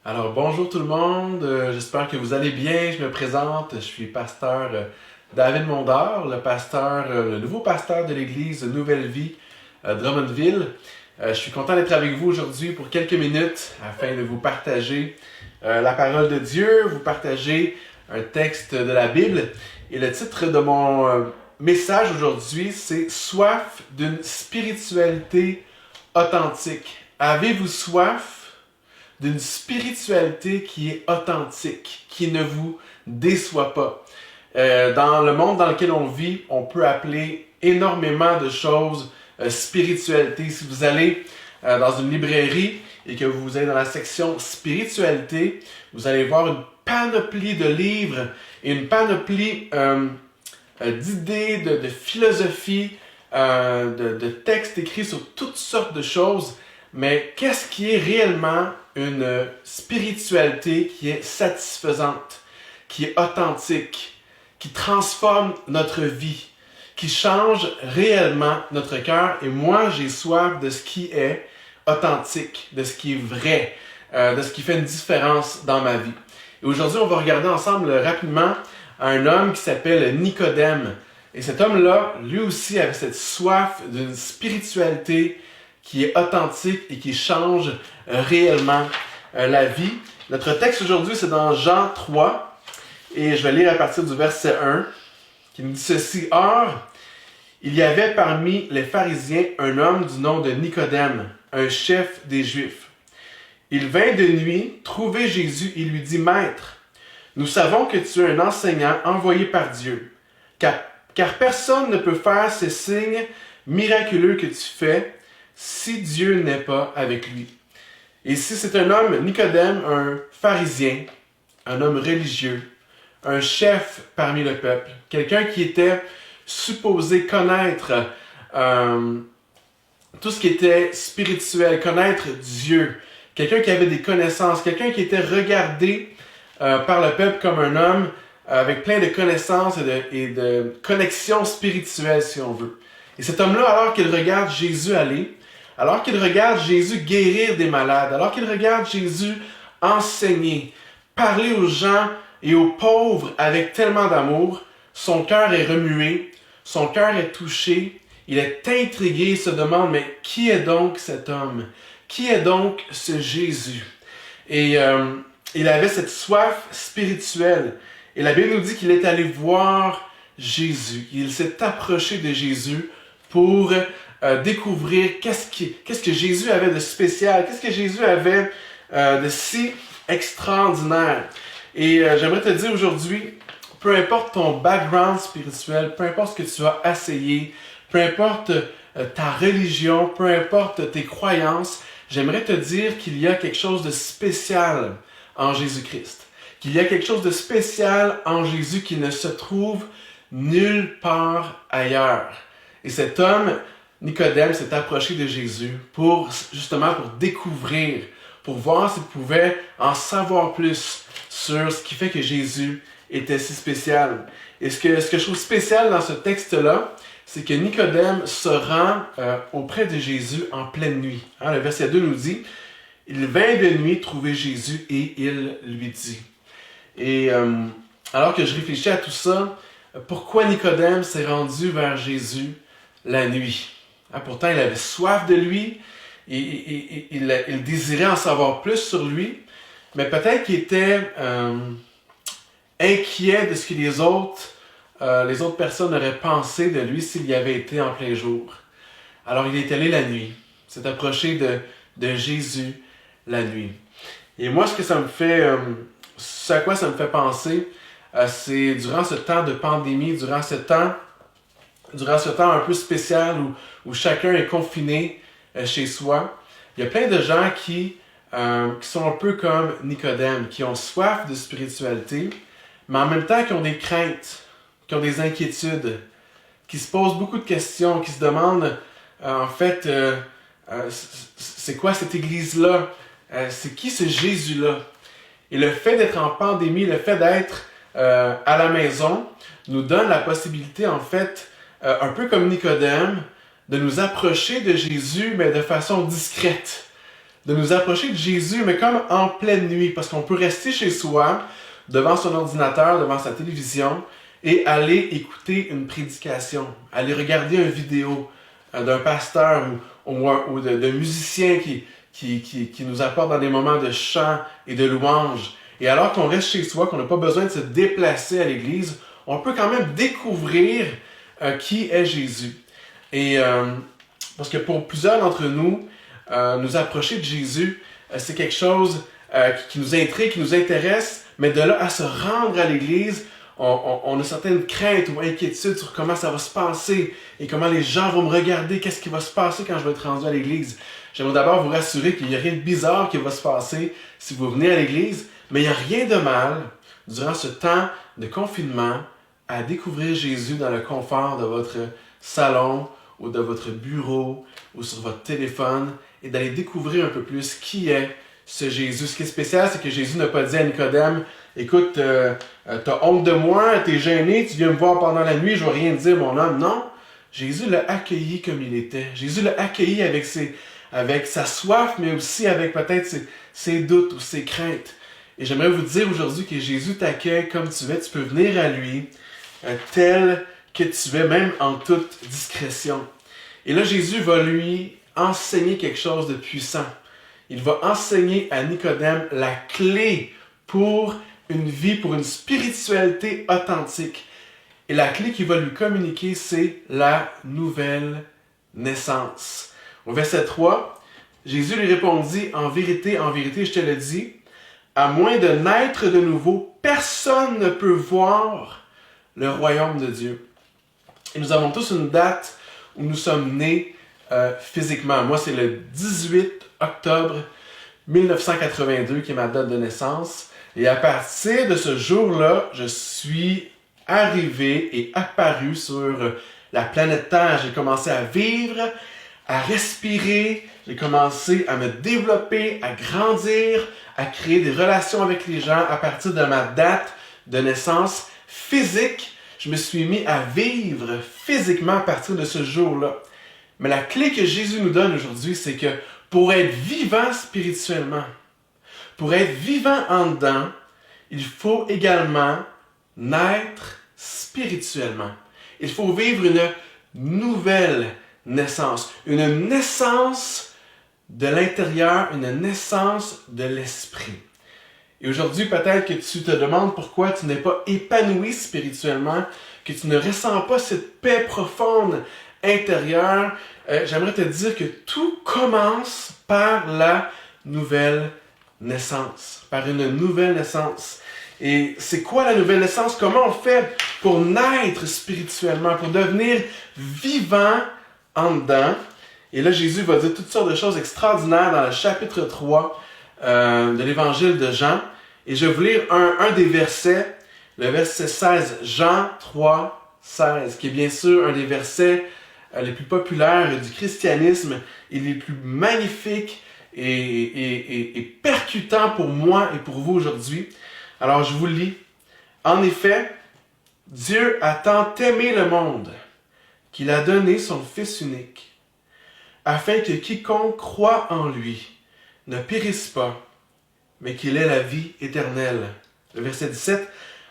Alors bonjour tout le monde, j'espère que vous allez bien. Je me présente, je suis pasteur David Mondor, le nouveau pasteur de l'église Nouvelle Vie Drummondville. Je suis content d'être avec vous aujourd'hui pour quelques minutes afin de vous partager la parole de Dieu, vous partager un texte de la Bible. Et le titre de mon message aujourd'hui, c'est Soif d'une spiritualité authentique. Avez-vous soif d'une spiritualité qui est authentique, qui ne vous déçoit pas? Dans le monde dans lequel on vit, on peut appeler énormément de choses spiritualité. Si vous allez dans une librairie et que vous allez dans la section spiritualité, vous allez voir une panoplie de livres et une panoplie d'idées, de philosophies, de textes écrits sur toutes sortes de choses. Mais qu'est-ce qui est réellement une spiritualité qui est satisfaisante, qui est authentique, qui transforme notre vie, qui change réellement notre cœur? Et moi, j'ai soif de ce qui est authentique, de ce qui est vrai, de ce qui fait une différence dans ma vie. Et aujourd'hui, on va regarder ensemble rapidement un homme qui s'appelle Nicodème. Et cet homme-là, lui aussi, avait cette soif d'une spiritualité qui est authentique et qui change réellement la vie. Notre texte aujourd'hui, c'est dans Jean 3, et je vais lire à partir du verset 1, qui nous dit ceci. « Or, il y avait parmi les pharisiens un homme du nom de Nicodème, un chef des Juifs. Il vint de nuit trouver Jésus et lui dit, « Maître, nous savons que tu es un enseignant envoyé par Dieu, car personne ne peut faire ces signes miraculeux que tu fais si Dieu n'est pas avec lui. » Et ici, c'est un homme, Nicodème, un pharisien, un homme religieux, un chef parmi le peuple, quelqu'un qui était supposé connaître tout ce qui était spirituel, connaître Dieu, quelqu'un qui avait des connaissances, quelqu'un qui était regardé par le peuple comme un homme avec plein de connaissances et de connexions spirituelles, si on veut. Et cet homme-là, alors qu'il regarde Jésus aller, alors qu'il regarde Jésus guérir des malades, alors qu'il regarde Jésus enseigner, parler aux gens et aux pauvres avec tellement d'amour, son cœur est remué, son cœur est touché, il est intrigué, il se demande, mais qui est donc cet homme? Qui est donc ce Jésus? Et il avait cette soif spirituelle. Et la Bible nous dit qu'il est allé voir Jésus. Il s'est approché de Jésus pour découvrir qu'est-ce que Jésus avait de spécial, qu'est-ce que Jésus avait de si extraordinaire. Et j'aimerais te dire aujourd'hui, peu importe ton background spirituel, peu importe ce que tu as essayé, peu importe ta religion, peu importe tes croyances, j'aimerais te dire qu'il y a quelque chose de spécial en Jésus-Christ. Qu'il y a quelque chose de spécial en Jésus qui ne se trouve nulle part ailleurs. Et cet homme, Nicodème, s'est approché de Jésus pour découvrir, pour voir s'il pouvait en savoir plus sur ce qui fait que Jésus était si spécial. Et ce que je trouve spécial dans ce texte-là, c'est que Nicodème se rend auprès de Jésus en pleine nuit. Le verset 2 nous dit, « Il vint de nuit trouver Jésus et il lui dit. » Et alors que je réfléchis à tout ça, pourquoi Nicodème s'est rendu vers Jésus la nuit? Pourtant, il avait soif de lui, et il désirait en savoir plus sur lui, mais peut-être qu'il était inquiet de ce que les autres personnes auraient pensé de lui s'il y avait été en plein jour. Alors il est allé la nuit, s'est approché de Jésus la nuit. Et moi, ce à quoi ça me fait penser, c'est durant ce temps de pandémie, durant ce temps un peu spécial où chacun est confiné chez soi, il y a plein de gens qui sont un peu comme Nicodème, qui ont soif de spiritualité, mais en même temps qui ont des craintes, qui ont des inquiétudes, qui se posent beaucoup de questions, qui se demandent c'est quoi cette église-là? C'est qui ce Jésus-là? Et le fait d'être en pandémie, le fait d'être à la maison, nous donne la possibilité, en fait, un peu comme Nicodème, de nous approcher de Jésus, mais de façon discrète. de nous approcher de Jésus, mais comme en pleine nuit, parce qu'on peut rester chez soi, devant son ordinateur, devant sa télévision, et aller écouter une prédication, aller regarder une vidéo d'un pasteur ou d'un musicien qui nous apporte dans des moments de chant et de louange. Et alors qu'on reste chez soi, qu'on n'a pas besoin de se déplacer à l'église, on peut quand même découvrir qui est Jésus. Et parce que pour plusieurs d'entre nous, nous approcher de Jésus, c'est quelque chose qui nous intrigue, qui nous intéresse, mais de là à se rendre à l'église, on a certaines craintes ou inquiétudes sur comment ça va se passer et comment les gens vont me regarder, qu'est-ce qui va se passer quand je vais être rendu à l'église. J'aimerais d'abord vous rassurer qu'il n'y a rien de bizarre qui va se passer si vous venez à l'église, mais il n'y a rien de mal, durant ce temps de confinement, à découvrir Jésus dans le confort de votre salon ou de votre bureau ou sur votre téléphone et d'aller découvrir un peu plus qui est ce Jésus. Ce qui est spécial, c'est que Jésus n'a pas dit à Nicodème, « Écoute, t'as honte de moi, t'es gêné, tu viens me voir pendant la nuit, je ne vais rien te dire, mon homme. » Non, Jésus l'a accueilli comme il était. Jésus l'a accueilli avec sa soif, mais aussi avec peut-être ses doutes ou ses craintes. Et j'aimerais vous dire aujourd'hui que Jésus t'accueille comme tu es. Tu peux venir à lui tel que tu es, même en toute discrétion. Et là, Jésus va lui enseigner quelque chose de puissant. Il va enseigner à Nicodème la clé pour une vie, pour une spiritualité authentique. Et la clé qu'il va lui communiquer, c'est la nouvelle naissance. Au verset 3, Jésus lui répondit, en vérité, je te le dis, à moins de naître de nouveau, personne ne peut voir le royaume de Dieu. Et nous avons tous une date où nous sommes nés physiquement. Moi, c'est le 18 octobre 1982 qui est ma date de naissance. Et à partir de ce jour-là, je suis arrivé et apparu sur la planète Terre. J'ai commencé à vivre, à respirer, j'ai commencé à me développer, à grandir, à créer des relations avec les gens à partir de ma date de naissance physique. Je me suis mis à vivre physiquement à partir de ce jour-là. Mais la clé que Jésus nous donne aujourd'hui, c'est que pour être vivant spirituellement, pour être vivant en dedans, il faut également naître spirituellement. Il faut vivre une nouvelle naissance, une naissance de l'intérieur, une naissance de l'esprit. Et aujourd'hui, peut-être que tu te demandes pourquoi tu n'es pas épanoui spirituellement, que tu ne ressens pas cette paix profonde intérieure. J'aimerais te dire que tout commence par la nouvelle naissance, par une nouvelle naissance. Et c'est quoi la nouvelle naissance? Comment on fait pour naître spirituellement, pour devenir vivant en dedans? Et là, Jésus va dire toutes sortes de choses extraordinaires dans le chapitre 3 de l'évangile de Jean. Et je vais vous lire un des versets, le verset 16, Jean 3, 16, qui est bien sûr un des versets les plus populaires du christianisme et les plus magnifiques et percutants pour moi et pour vous aujourd'hui. Alors, je vous le lis. En effet, Dieu a tant aimé le monde qu'il a donné son Fils unique, afin que quiconque croit en lui ne périsse pas, mais qu'il ait la vie éternelle. Le verset 17.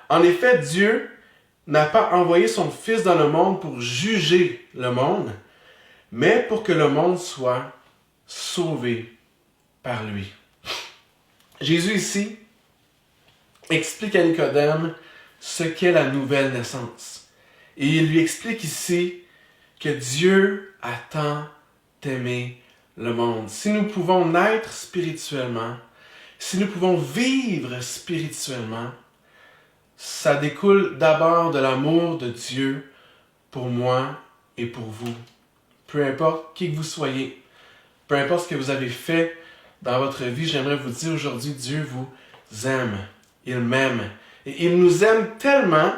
En effet, Dieu n'a pas envoyé son Fils dans le monde pour juger le monde, mais pour que le monde soit sauvé par lui. Jésus ici explique à Nicodème ce qu'est la nouvelle naissance. Et il lui explique ici que Dieu a tant aimé le monde. Si nous pouvons naître spirituellement, si nous pouvons vivre spirituellement, ça découle d'abord de l'amour de Dieu pour moi et pour vous. Peu importe qui que vous soyez, peu importe ce que vous avez fait dans votre vie, j'aimerais vous dire aujourd'hui, Dieu vous aime. Il m'aime. Et il nous aime tellement,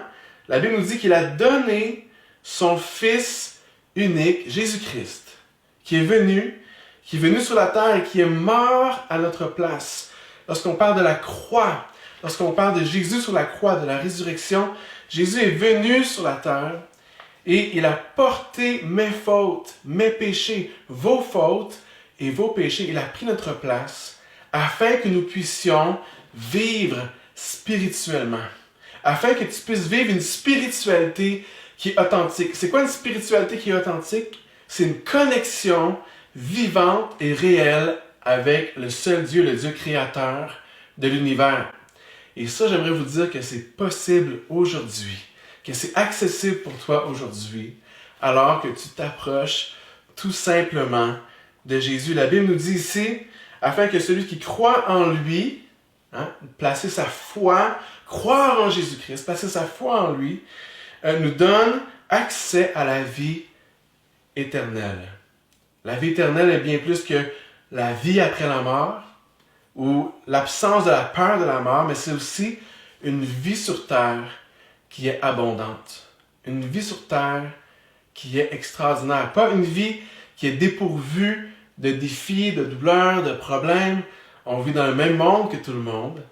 la Bible nous dit qu'il a donné son Fils unique, Jésus-Christ, qui est venu sur la terre et qui est mort à notre place. Lorsqu'on parle de la croix, lorsqu'on parle de Jésus sur la croix, de la résurrection, Jésus est venu sur la terre et il a porté mes fautes, mes péchés, vos fautes, et vos péchés. Il a pris notre place afin que nous puissions vivre spirituellement. Afin que tu puisses vivre une spiritualité qui est authentique. C'est quoi une spiritualité qui est authentique? C'est une connexion vivante et réelle avec le seul Dieu, le Dieu créateur de l'univers. Et ça, j'aimerais vous dire que c'est possible aujourd'hui, que c'est accessible pour toi aujourd'hui, alors que tu t'approches tout simplement de Jésus. La Bible nous dit ici, afin que celui qui croit en lui, placer sa foi, croire en Jésus-Christ, placer sa foi en lui, nous donne accès à la vie éternelle. La vie éternelle est bien plus que la vie après la mort ou l'absence de la peur de la mort, mais c'est aussi une vie sur terre qui est abondante. Une vie sur terre qui est extraordinaire. Pas une vie qui est dépourvue de défis, de douleurs, de problèmes. On vit dans le même monde que tout le monde.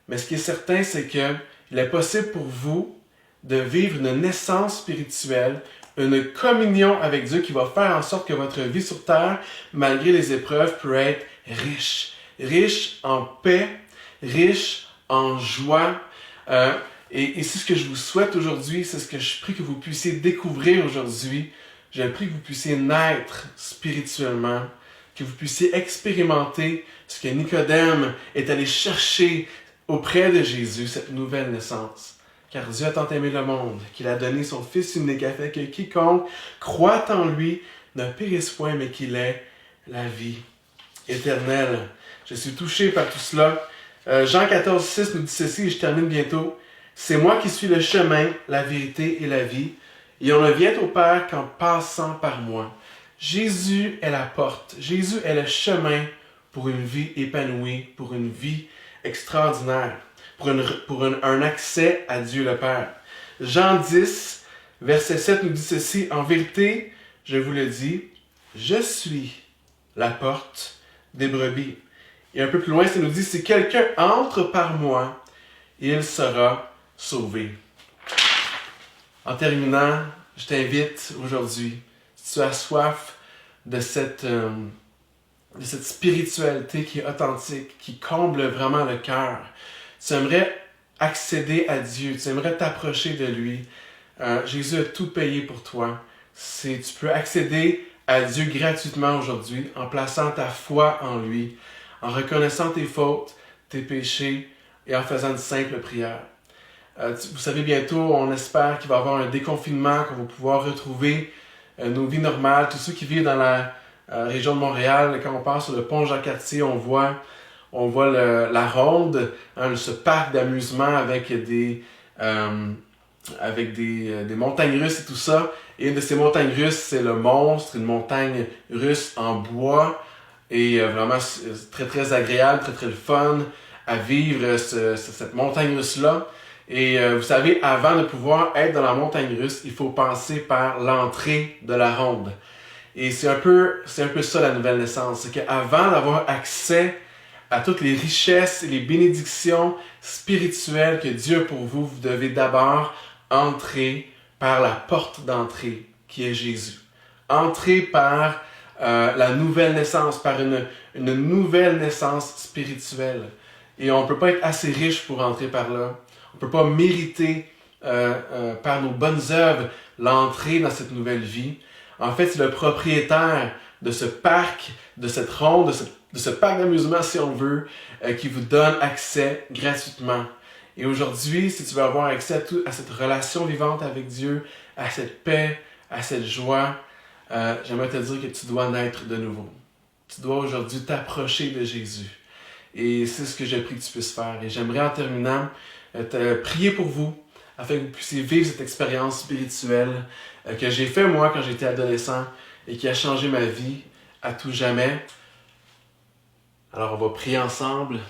Mais ce qui est certain, c'est qu'il est possible pour vous de vivre une naissance spirituelle, une communion avec Dieu qui va faire en sorte que votre vie sur terre, malgré les épreuves, peut être riche. Riche en paix, riche en joie. Et c'est ce que je vous souhaite aujourd'hui, c'est ce que je prie que vous puissiez découvrir aujourd'hui. Je prie que vous puissiez naître spirituellement, que vous puissiez expérimenter ce que Nicodème est allé chercher auprès de Jésus, cette nouvelle naissance. Car Dieu a tant aimé le monde qu'il a donné son Fils unique afin que quiconque croit en lui ne périsse point, mais qu'il ait la vie éternelle. Je suis touché par tout cela. Jean 14, 6 nous dit ceci, et je termine bientôt. C'est moi qui suis le chemin, la vérité et la vie, et on ne vient au Père qu'en passant par moi. Jésus est la porte. Jésus est le chemin pour une vie épanouie, pour une vie extraordinaire, pour un accès à Dieu le Père. Jean 10, verset 7 nous dit ceci. En vérité, je vous le dis, je suis la porte des brebis. Et un peu plus loin, ça nous dit, si quelqu'un entre par moi, il sera sauvé. En terminant, je t'invite aujourd'hui, si tu as soif de cette spiritualité qui est authentique, qui comble vraiment le cœur, tu aimerais accéder à Dieu, tu aimerais t'approcher de lui. Jésus a tout payé pour toi. Tu peux accéder à Dieu gratuitement aujourd'hui en plaçant ta foi en lui, en reconnaissant tes fautes, tes péchés et en faisant une simple prière. Vous savez, bientôt, on espère qu'il va y avoir un déconfinement, qu'on va pouvoir retrouver nos vies normales. Tous ceux qui vivent dans la région de Montréal, quand on passe sur le pont Jean-Cartier, on voit la ronde, ce parc d'amusement avec des montagnes russes et tout ça. Et une de ces montagnes russes, c'est le Monstre, une montagne russe en bois. Et vraiment, c'est très, très agréable, très, très le fun à vivre cette montagne russe-là. Et vous savez, avant de pouvoir être dans la montagne russe, il faut passer par l'entrée de la ronde. Et c'est un peu ça la nouvelle naissance. C'est qu'avant d'avoir accès à toutes les richesses et les bénédictions spirituelles que Dieu a pour vous, vous devez d'abord entrer par la porte d'entrée qui est Jésus. Entrer par la nouvelle naissance, par une nouvelle naissance spirituelle. Et on ne peut pas être assez riche pour entrer par là. On ne peut pas mériter par nos bonnes œuvres l'entrée dans cette nouvelle vie. En fait, c'est le propriétaire de ce parc, de cette ronde, de ce parc d'amusement, si on veut, qui vous donne accès gratuitement. Et aujourd'hui, si tu veux avoir accès à cette relation vivante avec Dieu, à cette paix, à cette joie, j'aimerais te dire que tu dois naître de nouveau. Tu dois aujourd'hui t'approcher de Jésus. Et c'est ce que j'ai pris que tu puisses faire. Et j'aimerais en terminant te prier pour vous, afin que vous puissiez vivre cette expérience spirituelle que j'ai fait moi quand j'étais adolescent et qui a changé ma vie à tout jamais. Alors on va prier ensemble.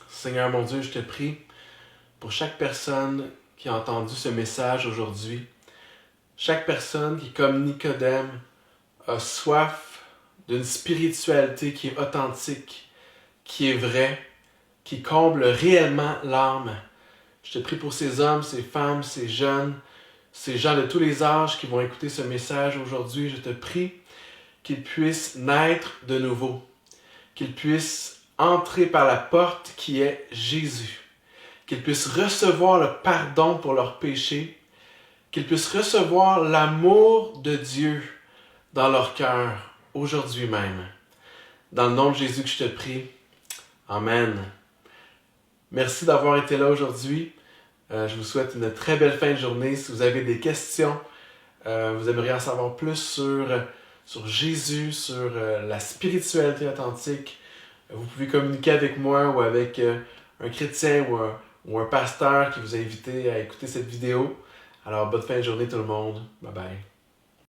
Seigneur mon Dieu, je te prie pour chaque personne qui a entendu ce message aujourd'hui, chaque personne qui, comme Nicodème, a soif d'une spiritualité qui est authentique, qui est vraie, qui comble réellement l'âme. Je te prie pour ces hommes, ces femmes, ces jeunes, ces gens de tous les âges qui vont écouter ce message aujourd'hui. Je te prie qu'ils puissent naître de nouveau, qu'ils puissent entrer par la porte qui est Jésus, qu'ils puissent recevoir le pardon pour leurs péchés, qu'ils puissent recevoir l'amour de Dieu dans leur cœur aujourd'hui même. Dans le nom de Jésus que je te prie. Amen. Merci d'avoir été là aujourd'hui. Je vous souhaite une très belle fin de journée. Si vous avez des questions, vous aimeriez en savoir plus sur Jésus, sur la spiritualité authentique, vous pouvez communiquer avec moi ou avec un chrétien ou un pasteur qui vous a invité à écouter cette vidéo. Alors, bonne fin de journée tout le monde. Bye bye.